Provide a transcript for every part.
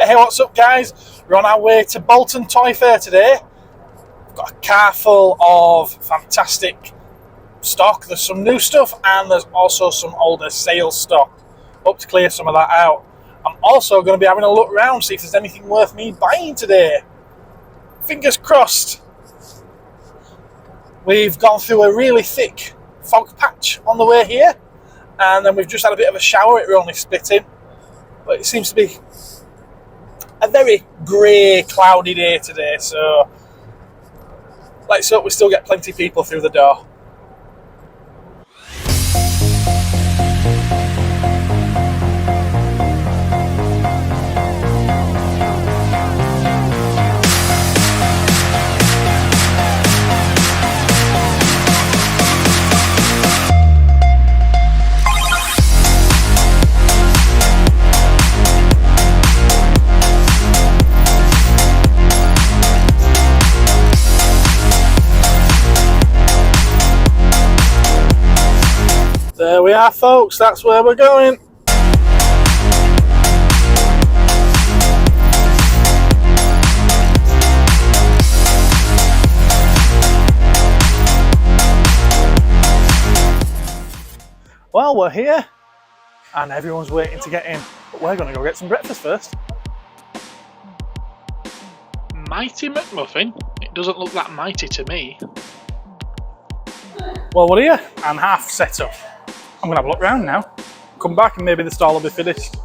Hey, what's up, guys? We're on our way to Bolton Toy Fair today. We've got a car full of fantastic stock. There's some new stuff and there's also some older sales stock. Hope to clear some of that out. I'm also going to be having a look around, see if there's anything worth me buying today. Fingers crossed. We've gone through a really thick fog patch on the way here, and then we've just had a bit of a shower. It were only splitting, but it seems to be a very grey, cloudy day today, so let's hope we still get plenty of people through the door. There we are, folks, that's where we're going. Well, we're here and everyone's waiting to get in, but we're going to go get some breakfast first. Mighty McMuffin? It doesn't look that mighty to me. Well, we're here and half set up. I'm going to have a look around now, come back and maybe the stall will be finished.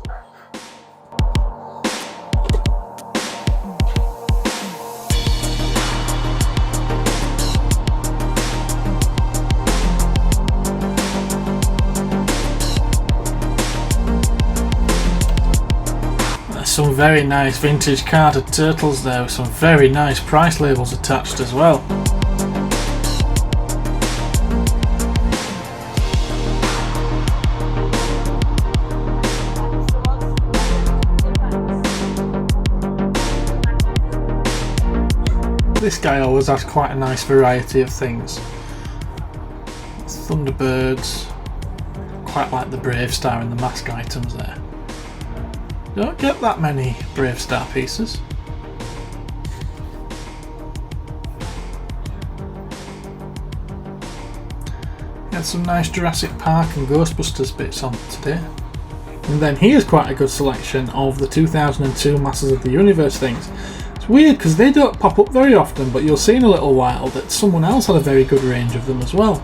There's some very nice vintage carded turtles there with some very nice price labels attached as well. This guy always has quite a nice variety of things. Thunderbirds, quite like the Brave Star and the mask items there. Don't get that many Brave Star pieces. Had some nice Jurassic Park and Ghostbusters bits on today. And then here's quite a good selection of the 2002 Masters of the Universe things. It's weird because they don't pop up very often, but you'll see in a little while that someone else had a very good range of them as well.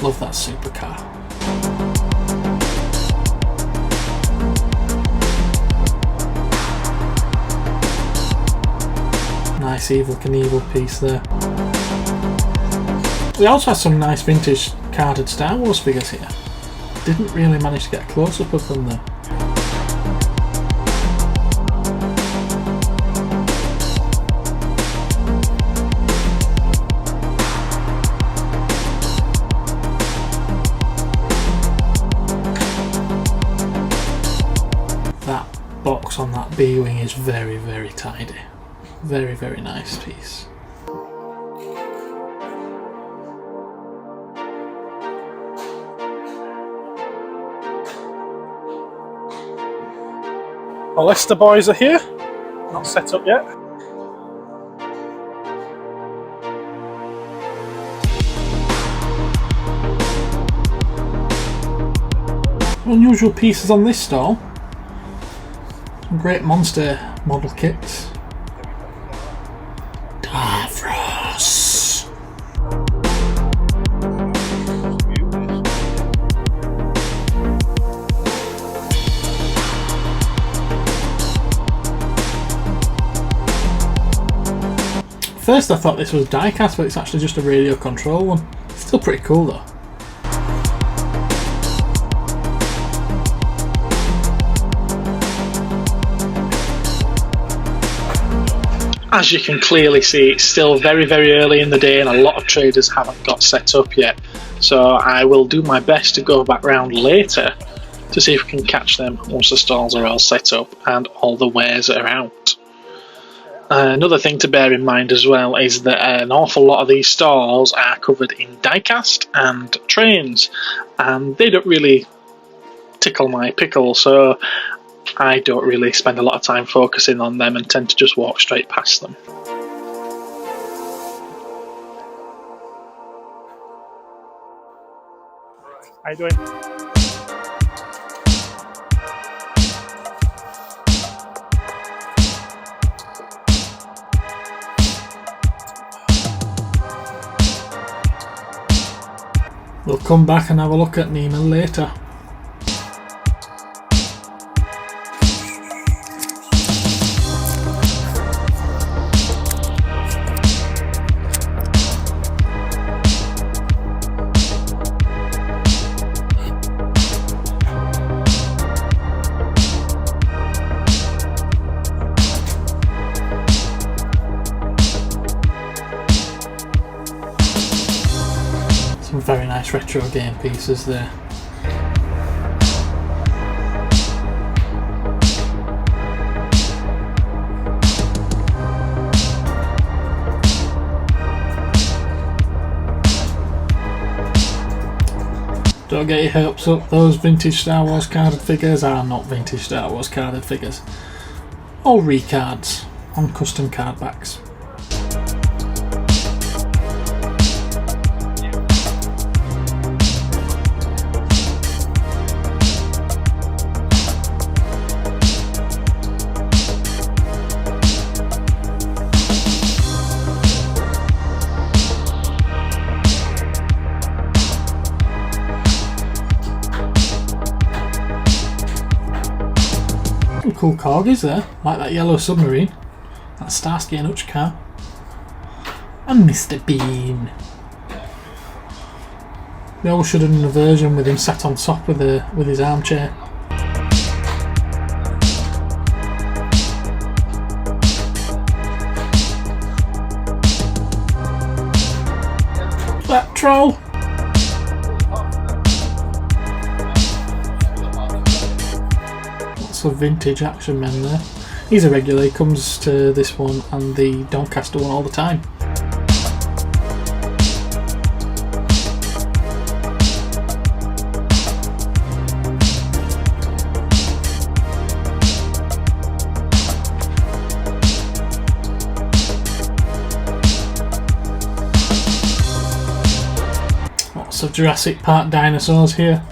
Love that supercar. Nice Evel Knievel piece there. We also have some nice vintage carded Star Wars figures here. Didn't really manage to get a close-up of them though. That box on that B-wing is very, very tidy. Very, very nice piece. The Leicester boys are here, not set up yet. Unusual pieces on this stall. Some great monster model kits. Davros. First I thought this was diecast, but it's actually just a radio control one. Still pretty cool though. As you can clearly see, it's still very, very early in the day and a lot of traders haven't got set up yet. So I will do my best to go back round later to see if we can catch them once the stalls are all set up and all the wares are out. Another thing to bear in mind as well is that an awful lot of these stalls are covered in diecast and trains, and they don't really tickle my pickle, so I don't really spend a lot of time focusing on them and tend to just walk straight past them. How you doing? We'll come back and have a look at Neiman later. Some very nice retro game pieces there. Don't get your hopes up, those vintage Star Wars carded figures are not vintage Star Wars carded figures. All recards on custom card backs. Some cool corgis there, like that yellow submarine, that Starsky and Hutch car, and Mr. Bean. They all should have done a version with him sat on top with his armchair. That troll. Of vintage action men there. He's a regular, he comes to this one and the Doncaster one all the time. Lots of Jurassic Park dinosaurs here.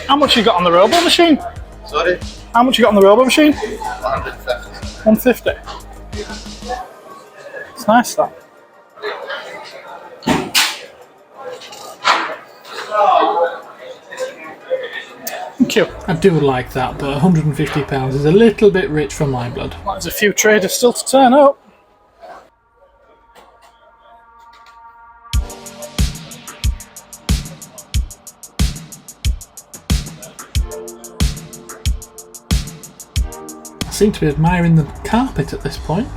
How much you got on the robo machine? Sorry? How much you got on the robo machine? 150. 150. It's nice that. Thank you. I do like that, but £150 is a little bit rich for my blood. There's a few traders still to turn up. I seem to be admiring the carpet at this point.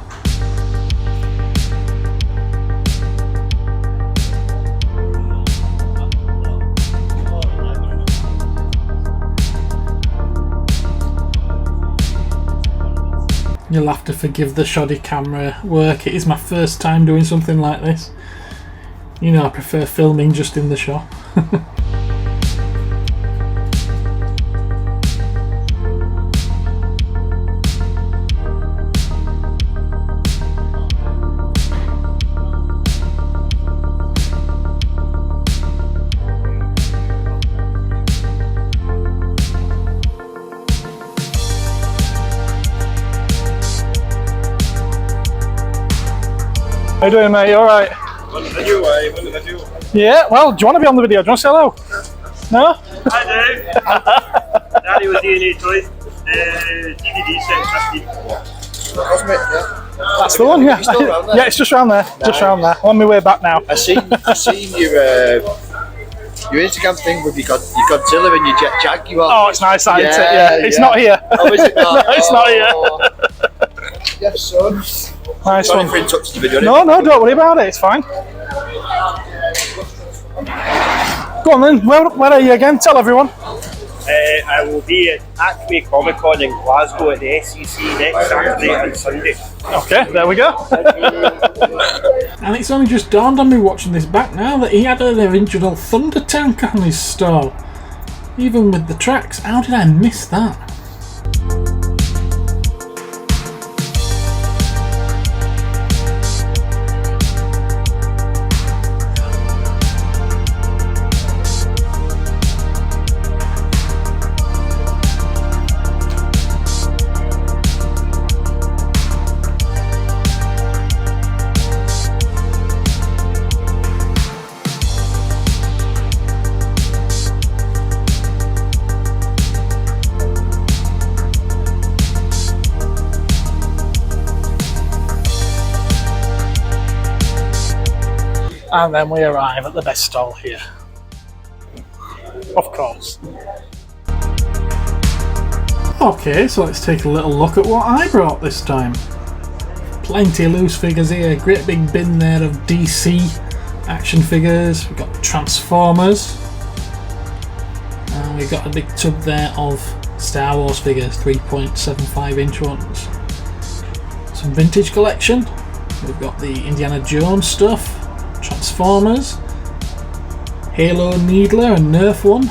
You'll have to forgive the shoddy camera work. It is my first time doing something like this. You know, I prefer filming just in the shop. How you doing, mate? You alright? Yeah, well, do you want to be on the video? Do you want to say hello? No? Hi there. Daddy was DNA Toys. DVD set. That's the one, yeah. Yeah, it's just round there. Just round there. I'm on my way back now. I seen your Instagram thing with your Godzilla and your Jet Jaguar. Oh, it's nice, isn't it? Yeah, it's not here. Oh, is it not? No, it's not here. Yes, son. Nice Sorry one. for interrupting the video. No, don't worry about it. It's fine. Go on then. Where are you again? Tell everyone. I will be at Acme Comic Con in Glasgow at the SEC next Saturday and Sunday. Okay, there we go. And it's only just dawned on me watching this back now that he had an original Thunder tank on his stall. Even with the tracks, how did I miss that? And then we arrive at the best stall here. Of course. Okay, so let's take a little look at what I brought this time. Plenty of loose figures here, great big bin there of DC action figures. We've got Transformers. And we've got a big tub there of Star Wars figures, 3.75 inch ones. Some vintage collection. We've got the Indiana Jones stuff, Transformers, Halo Needler and Nerf one.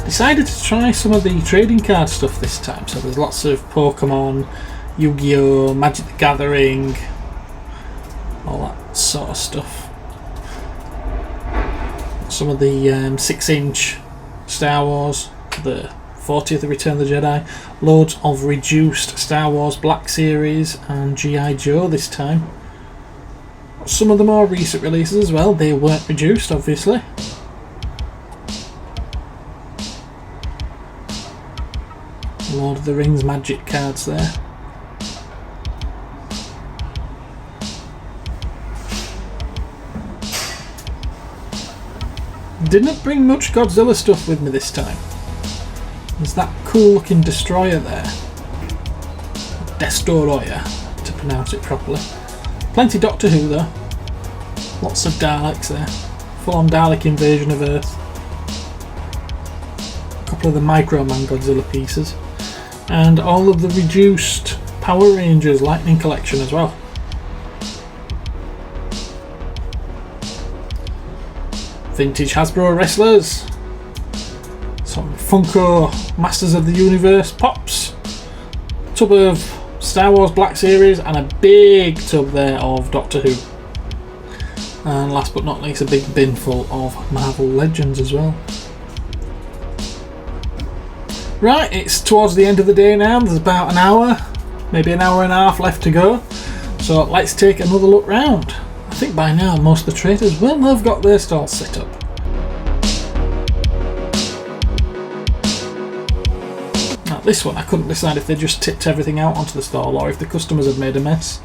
Decided to try some of the trading card stuff this time, so there's lots of Pokemon, Yu-Gi-Oh, Magic the Gathering, all that sort of stuff. Some of the 6-inch Star Wars, the 40th of Return of the Jedi, loads of reduced Star Wars Black Series and G.I. Joe this time. Some of the more recent releases as well, they weren't reduced obviously. Lord of the Rings Magic cards there. Didn't bring much Godzilla stuff with me this time. There's that cool looking destroyer there. Destoroyah, to pronounce it properly. Plenty Doctor Who though. Lots of Daleks there. Full on Dalek invasion of Earth. A couple of the Micro Man Godzilla pieces. And all of the reduced Power Rangers Lightning collection as well. Vintage Hasbro wrestlers. Some Funko Masters of the Universe pops. Tub of Star Wars Black Series and a big tub there of Doctor Who. And last but not least, a big bin full of Marvel Legends as well. Right, it's towards the end of the day now. There's about an hour, maybe an hour and a half left to go. So let's take another look round. I think by now most of the traders will have got their stalls set up. Now this one I couldn't decide if they just tipped everything out onto the stall or if the customers had made a mess.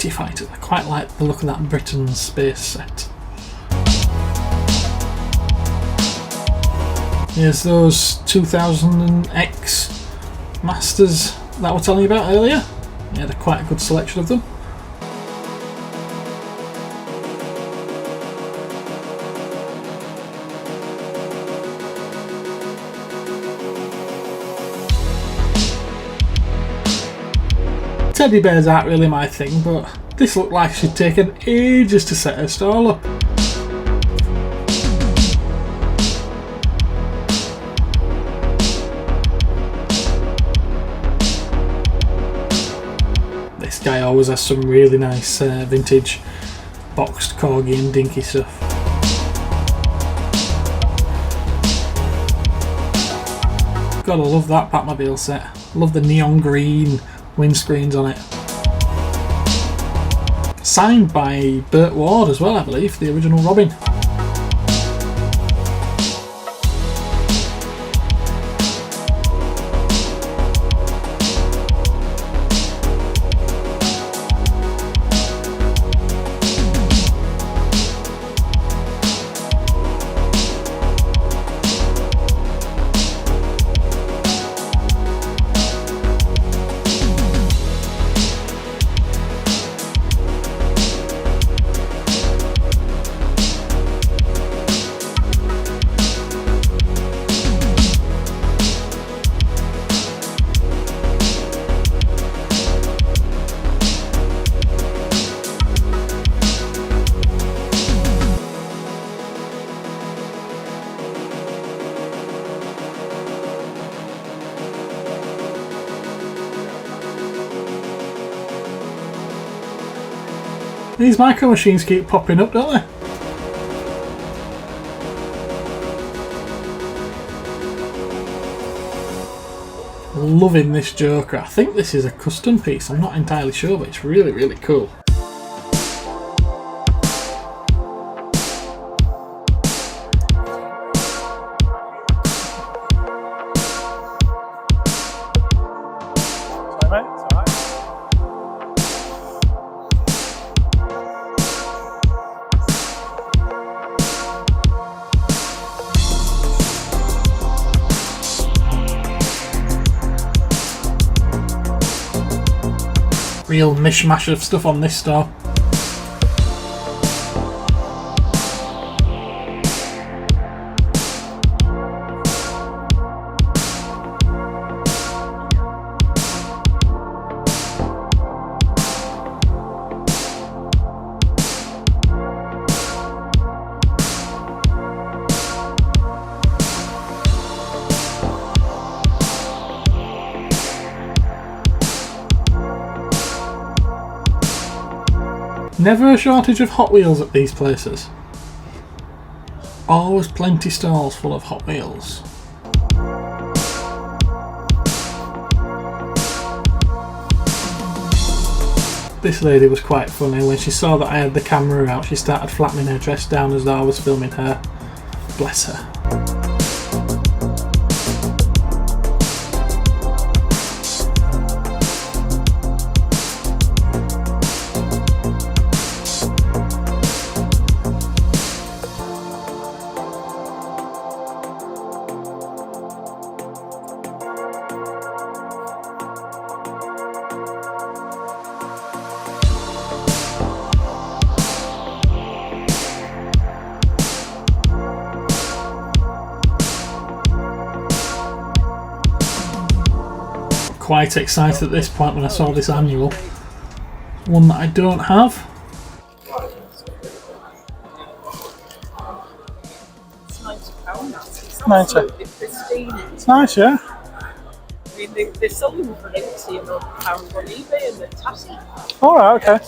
Fighters. I quite like the look of that Britain space set. Here's those 2000X Masters that I was telling you about earlier. Yeah, they're quite a good selection of them. Teddy bears aren't really my thing, but this looked like she'd taken ages to set her stall up. guy always has some really nice vintage boxed corgi and dinky stuff. God, I love that Batmobile set. Love the neon green windscreens on it. Signed by Burt Ward as well, I believe, the original Robin. These micro machines keep popping up, don't they? Loving this Joker. I think this is a custom piece, I'm not entirely sure, but it's really, really cool. Real mishmash of stuff on this store. Never a shortage of Hot Wheels at these places. Always plenty stalls full of Hot Wheels. This lady was quite funny. When she saw that I had the camera out, she started flattening her dress down as though I was filming her. Bless her. Quite excited at this point when I saw this annual. One that I don't have. It's 90. It's nice, yeah. I mean, they're selling them for £80 on eBay and they're tasty. Alright, okay.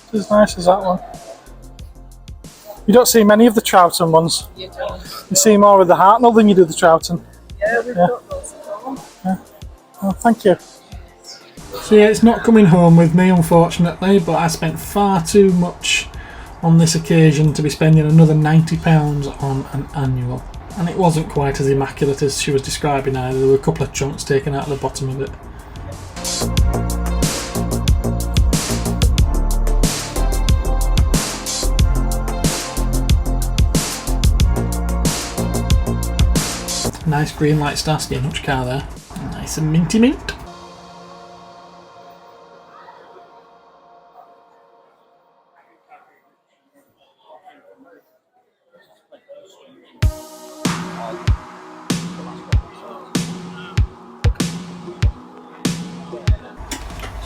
It's as nice as that one. You don't see many of the Troughton ones. You don't. You see more of the Hartnell than you do the Troughton. Yeah, we've got those at home. Yeah. Oh, thank you. So yeah, it's not coming home with me unfortunately, but I spent far too much on this occasion to be spending another £90 on an annual. And it wasn't quite as immaculate as she was describing either. There were a couple of chunks taken out of the bottom of it. Nice green light Starsky and Hutch car there. Nice and minty mint.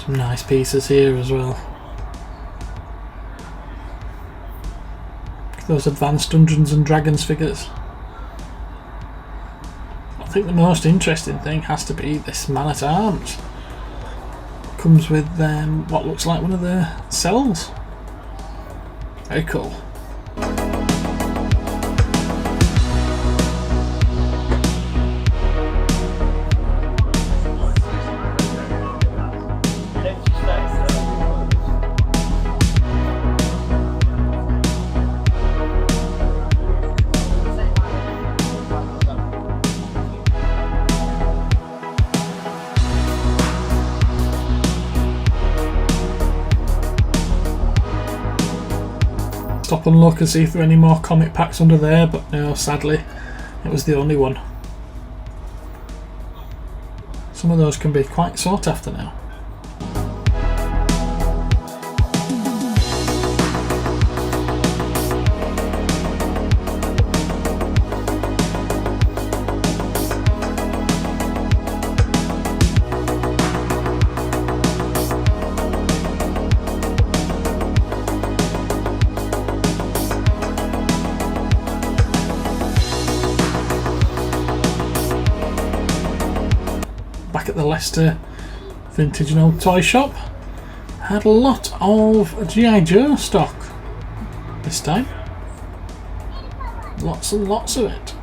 Some nice pieces here as well. Those advanced Dungeons and Dragons figures. I think the most interesting thing has to be this man-at-arms. comes with what looks like one of the cells. Very cool. Stop and look and see if there are any more comic packs under there, but no, sadly it was the only one. Some of those can be quite sought after now. Back at the Leicester Vintage and Old Toy Shop, had a lot of G.I. Joe stock this time. Lots and lots of it.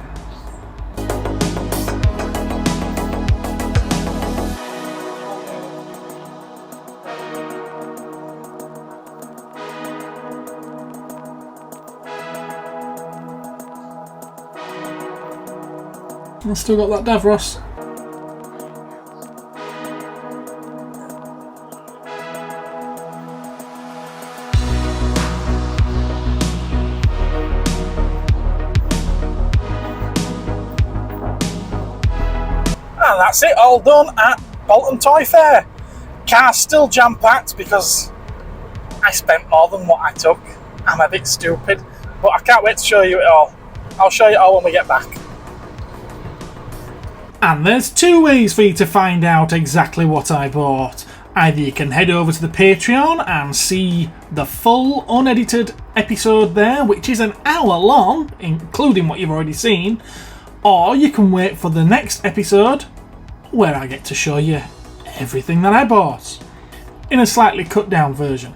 I've still got that Davros. And that's it, all done at Bolton Toy Fair. Car's still jam-packed because I spent more than what I took. I'm a bit stupid, but I can't wait to show you it all. I'll show you it all when we get back. And there's two ways for you to find out exactly what I bought. Either you can head over to the Patreon and see the full unedited episode there, which is an hour long, including what you've already seen, or you can wait for the next episode where I get to show you everything that I bought in a slightly cut down version.